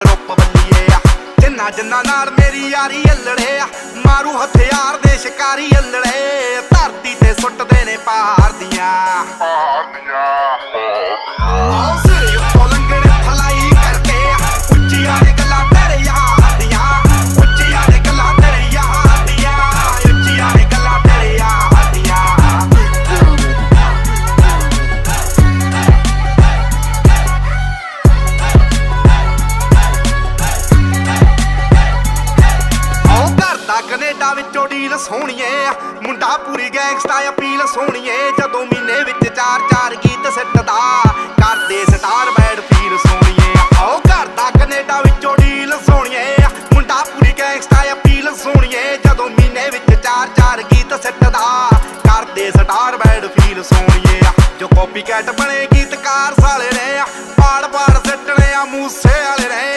ਰੁੱਪ ਬੱਲੀਏ ਆ ਜਿੰਨਾ ਜਿੰਨਾ ਨਾਲ ਮੇਰੀ ਯਾਰੀ ਅਲੜੇ ਆ ਮਾਰੂ ਹਥਿਆਰ ਦੇ ਸ਼ਿਕਾਰੀ ਅਲੜੇ ਧਰਤੀ ਤੇ ਸੁੱਟਦੇ ਨੇ ਪਹਾੜ ਦੀਆਂ ਸਿਰੇ ਉੱਤੋਂ ਲੰਘਣੇ ਫਲਾਈ ਕਰਕੇ ਉੱਚੀਆਂ ਨੇ ਗੱਲਾਂ ਤੇਰੇ ਯਾਰ ਦੀਆਂ ਉੱਚੀਆਂ ਨੇ ਗੱਲਾਂ ਤੇਰੇ ਯਾਰ ਦੀਆਂ ਉੱਚੀਆਂ ਨੇ ਗੱਲਾਂ ਤੇਰੇ ਯਾਰ ਦੀਆਂ ਕੈਨੇਡਾ ਵਿੱਚੋਂ ਡੀਲ ਸੋਹਣੀਏ ਮੁੰਡਾ ਪੂਰੀ ਗੈਂਗਸਟਾ ਅਪੀਲ ਸੋਹਣੀਏ ਜਦੋਂ ਮਹੀਨੇ ਵਿੱਚ 4-4 ਗੀਤ ਸਿੱਟਦਾ ਕਰਦੇ ਸਟਾਰ ਬੈਡ ਫੀਲ ਸੋਹਣੀਏ ਆਓ ਘਰ ਦਾ ਕੈਨੇਡਾ ਵਿੱਚੋਂ ਡੀਲ ਸੋਹਣੀਏ ਮੁੰਡਾ ਪੂਰੀ ਗੈਂਗਸਟਾ ਅਪੀਲ ਸੋਹਣੀਏ ਜਦੋਂ ਮਹੀਨੇ ਵਿੱਚ 4-4 ਗੀਤ ਸਿੱਟਦਾ ਕਰਦੇ ਸਟਾਰ ਬੈਡ ਫੀਲ ਸੋਹਣੀਏ ਜੋ ਕਾਪੀ ਕੈਟ ਬਣੇ ਗੀਤਕਾਰ ਸਾਲੇ ਨੇ ਪਾੜ ਪਾੜ ਸਿੱਟਣੇ ਆ ਮੂਸੇ ਵਾਲੇ ਨੇ